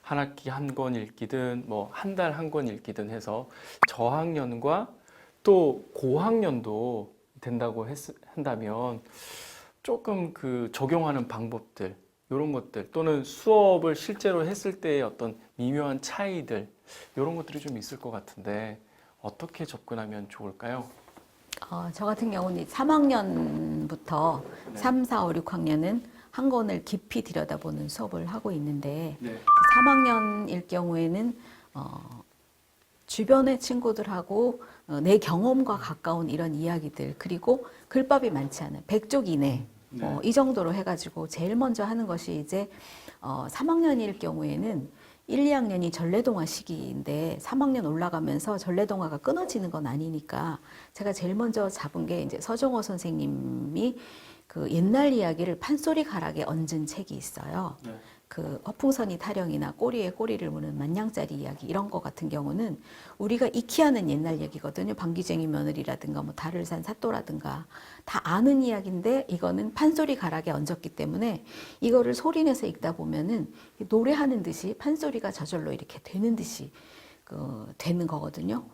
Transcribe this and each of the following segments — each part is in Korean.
한 학기 한 권 읽기든 뭐 한 달 한 권 읽기든 해서 저학년과 또 고학년도 된다고 한다면 조금 그 적용하는 방법들 이런 것들 또는 수업을 실제로 했을 때의 어떤 미묘한 차이들 이런 것들이 좀 있을 것 같은데 어떻게 접근하면 좋을까요? 저 같은 경우는 3학년부터 네. 3, 4, 5, 6학년은 한 권을 깊이 들여다보는 수업을 하고 있는데 네. 3학년일 경우에는 주변의 친구들하고 내 경험과 가까운 이런 이야기들 그리고 글밥이 많지 않은 100쪽 이내 네. 이 정도로 해가지고 제일 먼저 하는 것이 이제 3학년일 경우에는 1, 2학년이 전래동화 시기인데 3학년 올라가면서 전래동화가 끊어지는 건 아니니까 제가 제일 먼저 잡은 게 이제 서정호 선생님이 그 옛날 이야기를 판소리 가락에 얹은 책이 있어요. 네. 그 허풍선이 타령이나 꼬리에 꼬리를 무는 만냥짜리 이야기 이런 거 같은 경우는 우리가 익히 아는 옛날 얘기거든요. 방귀쟁이 며느리라든가 뭐 달을 산 사또라든가 다 아는 이야기인데 이거는 판소리 가락에 얹었기 때문에 이거를 소리내서 읽다 보면은 노래하는 듯이 판소리가 저절로 이렇게 되는 듯이 되는 거거든요.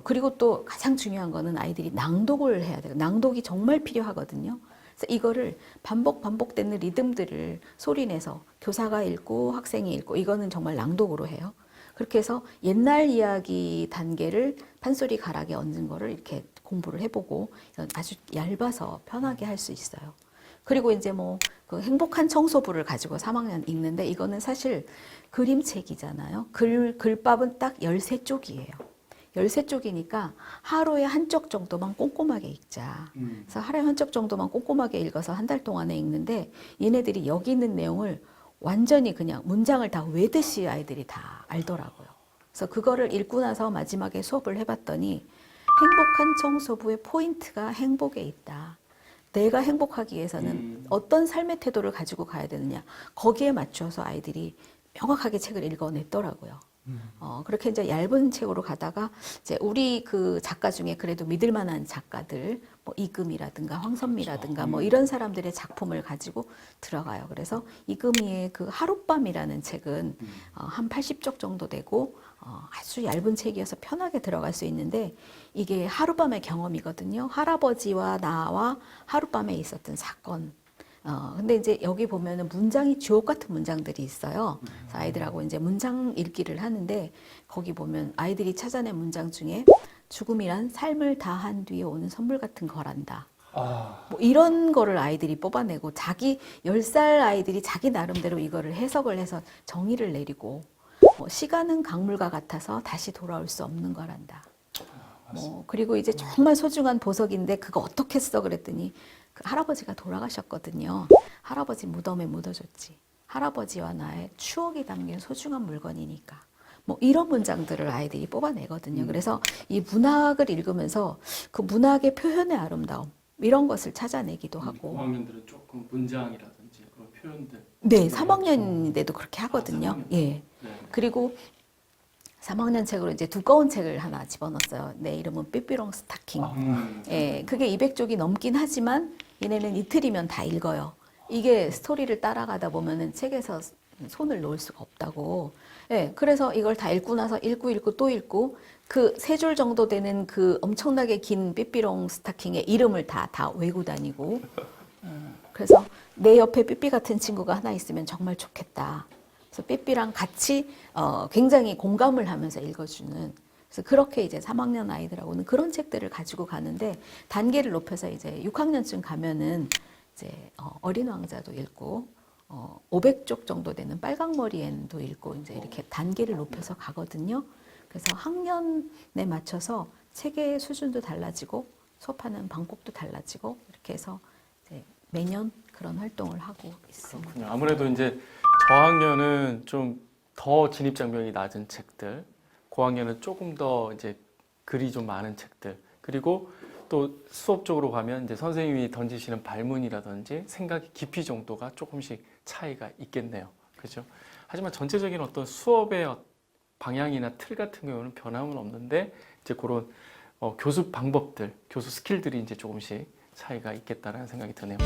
그리고 또 가장 중요한 거는 아이들이 낭독을 해야 돼요. 낭독이 정말 필요하거든요. 그래서 이거를 반복되는 리듬들을 소리내서 교사가 읽고 학생이 읽고 이거는 정말 낭독으로 해요. 그렇게 해서 옛날 이야기 단계를 판소리 가락에 얹은 거를 이렇게 공부를 해보고 아주 얇아서 편하게 할 수 있어요. 그리고 이제 뭐 그 행복한 청소부를 가지고 3학년 읽는데 이거는 사실 그림책이잖아요. 글밥은 딱 13쪽이에요. 13쪽이니까 하루에 한 쪽 정도만 꼼꼼하게 읽자. 그래서 하루에 한 쪽 정도만 꼼꼼하게 읽어서 한 달 동안에 읽는데 얘네들이 여기 있는 내용을 완전히 그냥 문장을 다 외듯이 아이들이 다 알더라고요. 그래서 그거를 읽고 나서 마지막에 수업을 해봤더니 행복한 청소부의 포인트가 행복에 있다. 내가 행복하기 위해서는 어떤 삶의 태도를 가지고 가야 되느냐. 거기에 맞춰서 아이들이 명확하게 책을 읽어냈더라고요. 그렇게 이제 얇은 책으로 가다가 이제 우리 그 작가 중에 그래도 믿을 만한 작가들, 뭐 이금이라든가 황선미라든가 뭐 이런 사람들의 작품을 가지고 들어가요. 그래서 이금희의 그 하룻밤이라는 책은 한 80쪽 정도 되고 아주 얇은 책이어서 편하게 들어갈 수 있는데 이게 하룻밤의 경험이거든요. 할아버지와 나와 하룻밤에 있었던 사건. 근데 이제 여기 보면은 문장이 주옥 같은 문장들이 있어요. 그래서 아이들하고 이제 문장 읽기를 하는데 거기 보면 아이들이 찾아낸 문장 중에 죽음이란 삶을 다한 뒤에 오는 선물 같은 거란다. 뭐 이런 거를 아이들이 뽑아내고 자기 10살 아이들이 자기 나름대로 이거를 해석을 해서 정의를 내리고 뭐 시간은 강물과 같아서 다시 돌아올 수 없는 거란다. 뭐 그리고 이제 정말 소중한 보석인데 그거 어떻게 써 그랬더니 그 할아버지가 돌아가셨거든요. 할아버지 무덤에 묻어줬지. 할아버지와 나의 추억이 담긴 소중한 물건이니까. 뭐 이런 문장들을 아이들이 뽑아내거든요. 그래서 이 문학을 읽으면서 그 문학의 표현의 아름다움 이런 것을 찾아내기도 하고. 5학년들은 조금 문장이라든지 그런 표현들. 네, 3학년인데도 그렇게 하거든요. 3학년. 예. 네. 그리고 3학년 책으로 이제 두꺼운 책을 하나 집어넣었어요. 내 이름은 삐삐롱 스타킹. 예, 그게 200쪽이 넘긴 하지만 얘네는 이틀이면 다 읽어요. 이게 스토리를 따라가다 보면은 책에서 손을 놓을 수가 없다고. 예, 그래서 이걸 다 읽고 나서 읽고 또 읽고 그 3줄 정도 되는 그 엄청나게 긴 삐삐롱 스타킹의 이름을 다 외우고 다니고. 그래서 내 옆에 삐삐 같은 친구가 하나 있으면 정말 좋겠다. 그래서 삐삐랑 같이 굉장히 공감을 하면서 읽어주는. 그래서 그렇게 이제 3학년 아이들하고는 그런 책들을 가지고 가는데 단계를 높여서 이제 6학년쯤 가면은 이제 어린 왕자도 읽고 500쪽 정도 되는 빨강머리엔도 읽고 이제 이렇게 단계를 높여서 가거든요. 그래서 학년에 맞춰서 책의 수준도 달라지고 수업하는 방법도 달라지고 이렇게 해서 이제 매년 그런 활동을 하고 있습니다. 그렇군요. 아무래도 이제 저학년은 좀 더 진입 장벽이 낮은 책들, 고학년은 조금 더 이제 글이 좀 많은 책들, 그리고 또 수업적으로 가면 이제 선생님이 던지시는 발문이라든지 생각의 깊이 정도가 조금씩 차이가 있겠네요. 그렇죠? 하지만 전체적인 어떤 수업의 방향이나 틀 같은 경우는 변함은 없는데 이제 그런 교수 방법들, 교수 스킬들이 이제 조금씩 차이가 있겠다라는 생각이 드네요.